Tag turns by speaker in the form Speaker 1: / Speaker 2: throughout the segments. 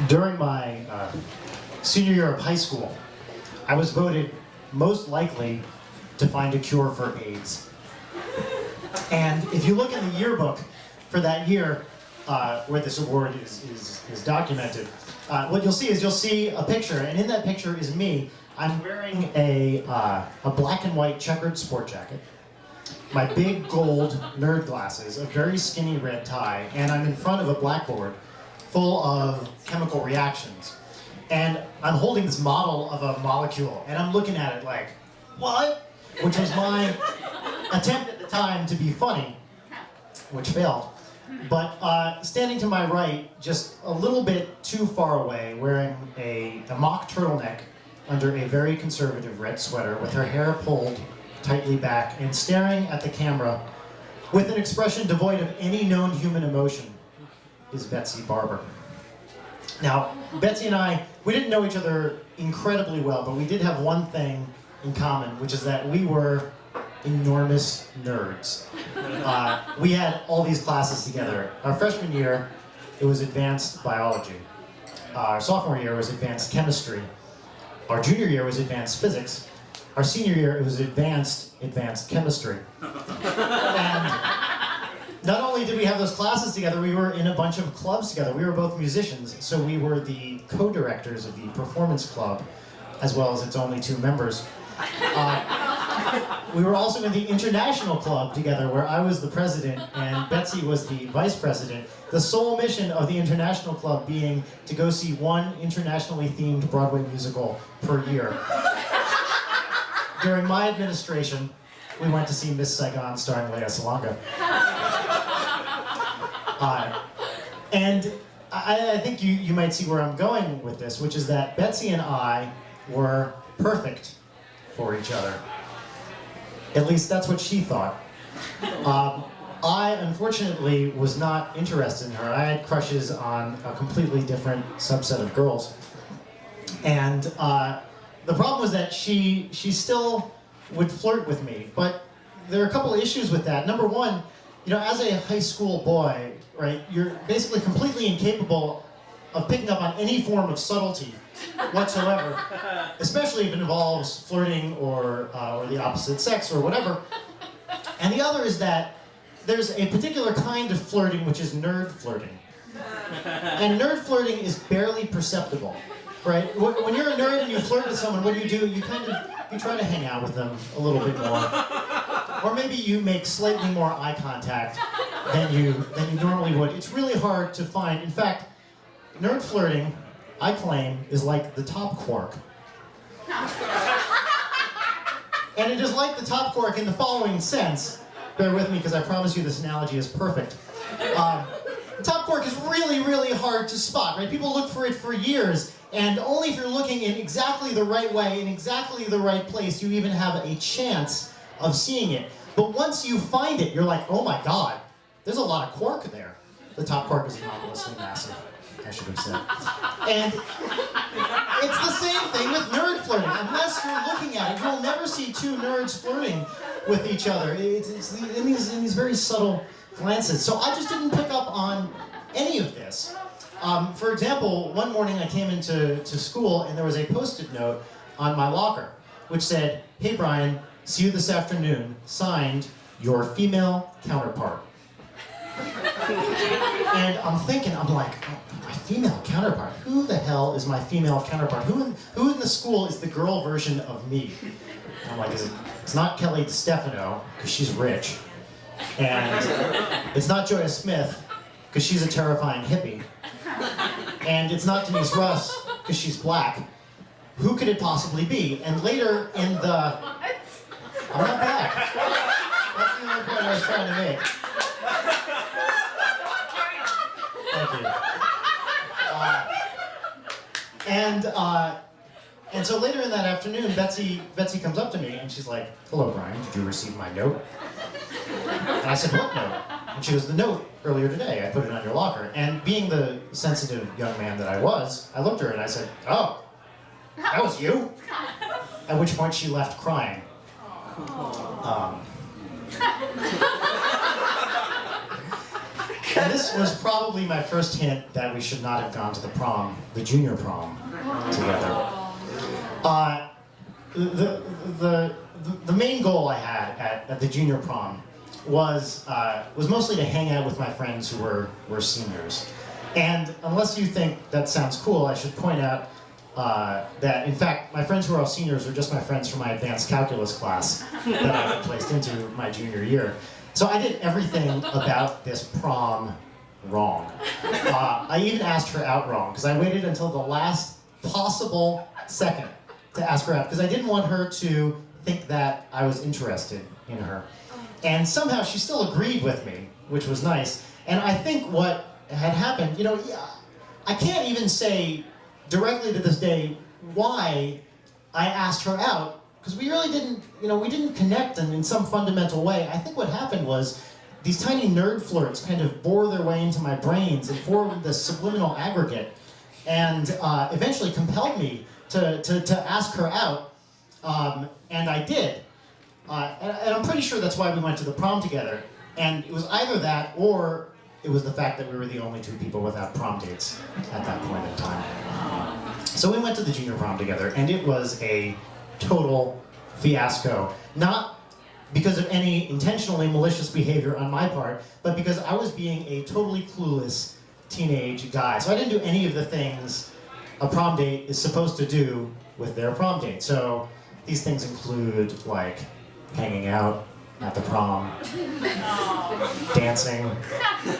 Speaker 1: During my senior year of high school, I was voted most likely to find a cure for AIDS. And if you look in the yearbook for that year, where this award is documented, what you'll see a picture, and in that picture is me. I'm wearing a black and white checkered sport jacket, my big gold nerd glasses, a very skinny red tie, and I'm in front of a blackboard full of chemical reactions. And I'm holding this model of a molecule, and I'm looking at it like, what? Which was my attempt at the time to be funny, which failed. But standing to my right, just a little bit too far away, wearing a mock turtleneck under a very conservative red sweater with her hair pulled tightly back and staring at the camera with an expression devoid of any known human emotion, is Betsy Barber. Now, Betsy and I, we didn't know each other incredibly well, but we did have one thing in common, which is that we were enormous nerds. We had all these classes together. Our freshman year, it was advanced biology. Our sophomore year was advanced chemistry. Our junior year was advanced physics. Our senior year, it was advanced chemistry. And not only did we have those classes together, we were in a bunch of clubs together. We were both musicians, so we were the co-directors of the performance club, as well as its only 2 members. We were also in the international club together, where I was the president and Betsy was the vice president. The sole mission of the international club being to go see one internationally themed Broadway musical per year. During my administration, we went to see Miss Saigon starring Lea Salonga. And I think you might see where I'm going with this, which is that Betsy and I were perfect for each other. At least that's what she thought. I, unfortunately, was not interested in her. I had crushes on a completely different subset of girls. And the problem was that she still would flirt with me, but there are a couple of issues with that. Number one, you know, as a high school boy, right, you're basically completely incapable of picking up on any form of subtlety whatsoever, especially if it involves flirting or the opposite sex or whatever. And the other is that there's a particular kind of flirting which is nerd flirting. And nerd flirting is barely perceptible, right? When you're a nerd and you flirt with someone, what do? You try to hang out with them a little bit more. Or maybe you make slightly more eye contact than you normally would. It's really hard to find. In fact, nerd flirting, I claim, is like the top quark. And it is like the top quark in the following sense. Bear with me, because I promise you this analogy is perfect. The top quark is really, really hard to spot, right? People look for it for years, and only if you're looking in exactly the right way, in exactly the right place, you even have a chance of seeing it. But once you find it, you're like, oh my god, there's a lot of quark there. The top quark is anomalously massive, I should have said. And it's the same thing with nerd flirting. Unless you're looking at it, you'll never see 2 nerds flirting with each other. It's in these very subtle glances. So I just didn't pick up on any of this. For example, one morning I came into school and there was a post-it note on my locker which said, "Hey Brian, see you this afternoon, signed, your female counterpart." And I'm thinking, I'm like, oh, my female counterpart? Who the hell is my female counterpart? Who in the school is the girl version of me? And I'm like, it's not Kelly DeStefano, because she's rich. And it's not Joya Smith, because she's a terrifying hippie. And it's not Denise Russ, because she's black. Who could it possibly be? And later in the... I'm not black. That's the only point I was trying to make. Thank you. And so later in that afternoon, Betsy comes up to me and she's like, "Hello, Brian, did you receive my note?" And I said, "What note?" And she goes, "The note earlier today, I put it on your locker." And being the sensitive young man that I was, I looked at her and I said, "Oh, that was you?" At which point she left crying. And this was probably my first hint that we should not have gone to the prom, the junior prom, together. The main goal I had at the junior prom was mostly to hang out with my friends who were seniors. And unless you think that sounds cool, I should point out that, in fact, my friends who are all seniors were just my friends from my advanced calculus class that I had placed into my junior year. So I did everything about this prom wrong. I even asked her out wrong, because I waited until the last possible second to ask her out, because I didn't want her to think that I was interested in her. And somehow she still agreed with me, which was nice. And I think what had happened, I can't even say directly to this day why I asked her out, because we really didn't, we didn't connect in some fundamental way. I think what happened was these tiny nerd flirts kind of bore their way into my brains and formed this subliminal aggregate, and eventually compelled me to ask her out, and I did. And I'm pretty sure that's why we went to the prom together. And it was either that, or it was the fact that we were the only two people without prom dates at that point in time. So we went to the junior prom together, and it was a total fiasco. Not because of any intentionally malicious behavior on my part, but because I was being a totally clueless teenage guy. So I didn't do any of the things a prom date is supposed to do with their prom date. So these things include, like, hanging out at the prom, dancing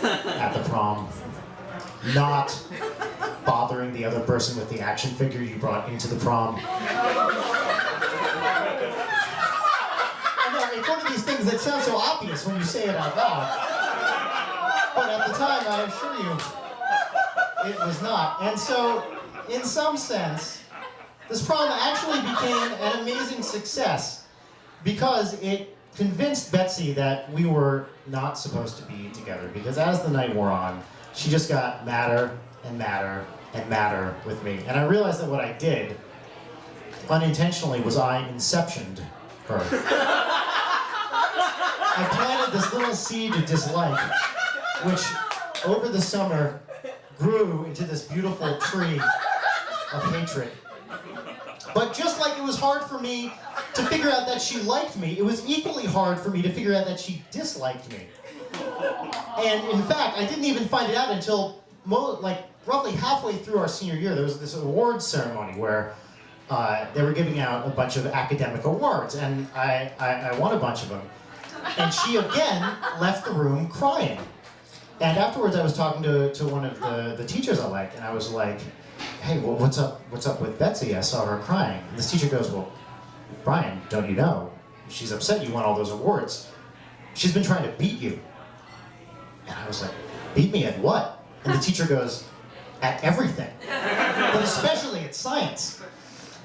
Speaker 1: at the prom, not bothering the other person with the action figure you brought into the prom. I know, it's one of these things that sounds so obvious when you say it out loud. But at the time, I assure you, it was not. And so, in some sense, this prom actually became an amazing success because it convinced Betsy that we were not supposed to be together, because as the night wore on, she just got madder and madder and madder with me. And I realized that what I did, unintentionally, was I inceptioned her. I planted this little seed of dislike, which over the summer grew into this beautiful tree of hatred. But just like it was hard for me to figure out that she liked me, it was equally hard for me to figure out that she disliked me. And in fact, I didn't even find it out until roughly halfway through our senior year. There was this awards ceremony where they were giving out a bunch of academic awards, and I won a bunch of them. And she again left the room crying. And afterwards I was talking to one of the teachers I liked, and I was like, hey, well, what's up with Betsy? I saw her crying. And this teacher goes, well, Brian, don't you know? She's upset you won all those awards. She's been trying to beat you. And I was like, beat me at what? And the teacher goes, at everything, but especially at science.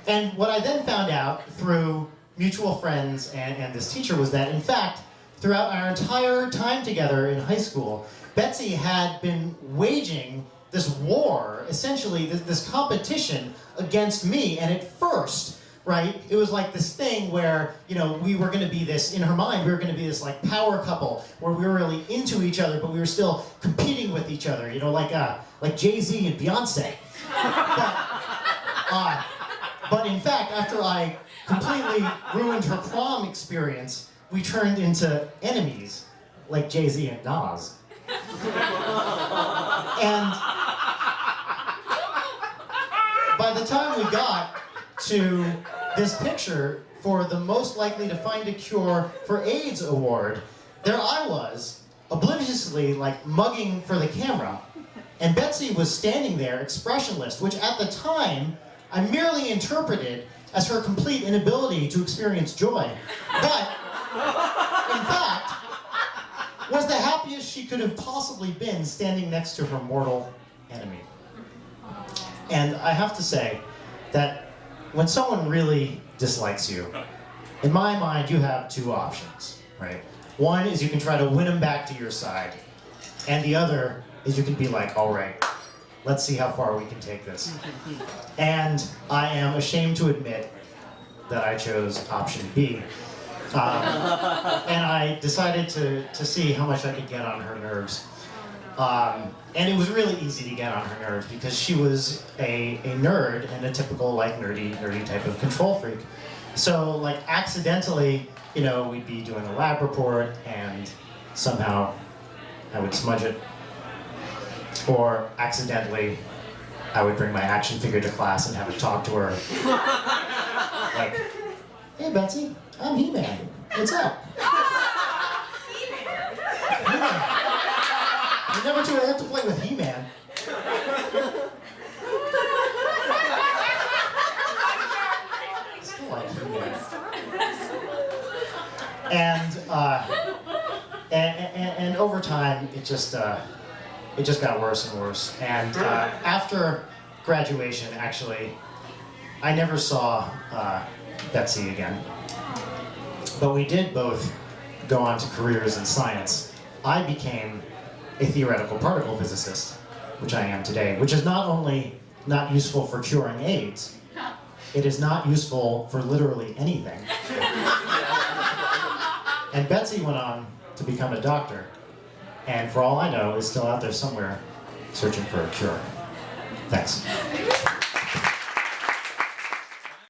Speaker 1: And what I then found out through mutual friends and this teacher was that, in fact, throughout our entire time together in high school, Betsy had been waging this war, essentially this competition against me. And at first, right, it was like this thing where, we were going to be this, in her mind, we were going to be this like power couple where we were really into each other, but we were still competing with each other, like Jay-Z and Beyonce. But in fact, after I completely ruined her prom experience, we turned into enemies, like Jay-Z and Nas. And by the time we got to this picture for the most likely to find a cure for AIDS award, there I was, obliviously mugging for the camera, and Betsy was standing there expressionless, which at the time I merely interpreted as her complete inability to experience joy. But, in fact, was the happiest she could have possibly been standing next to her mortal enemy. And I have to say that when someone really dislikes you, in my mind, you have two options, right? One is you can try to win them back to your side, and the other is you can be like, all right, let's see how far we can take this. And I am ashamed to admit that I chose option B. And I decided to see how much I could get on her nerves. And it was really easy to get on her nerves because she was a nerd and a typical like nerdy type of control freak. So like accidentally, you know, we'd be doing a lab report and somehow I would smudge it. Or accidentally, I would bring my action figure to class and have it talk to her. Like, hey Betsy, I'm He-Man. What's up? He-Man. You're never too old to play with He-Man. Still like He-Man. And over time, it just got worse and worse. And after graduation, actually, I never saw Betsy again. But we did both go on to careers in science. I became a theoretical particle physicist, which I am today, which is not only not useful for curing AIDS, it is not useful for literally anything. And Betsy went on to become a doctor, and for all I know, is still out there somewhere searching for a cure. Thanks.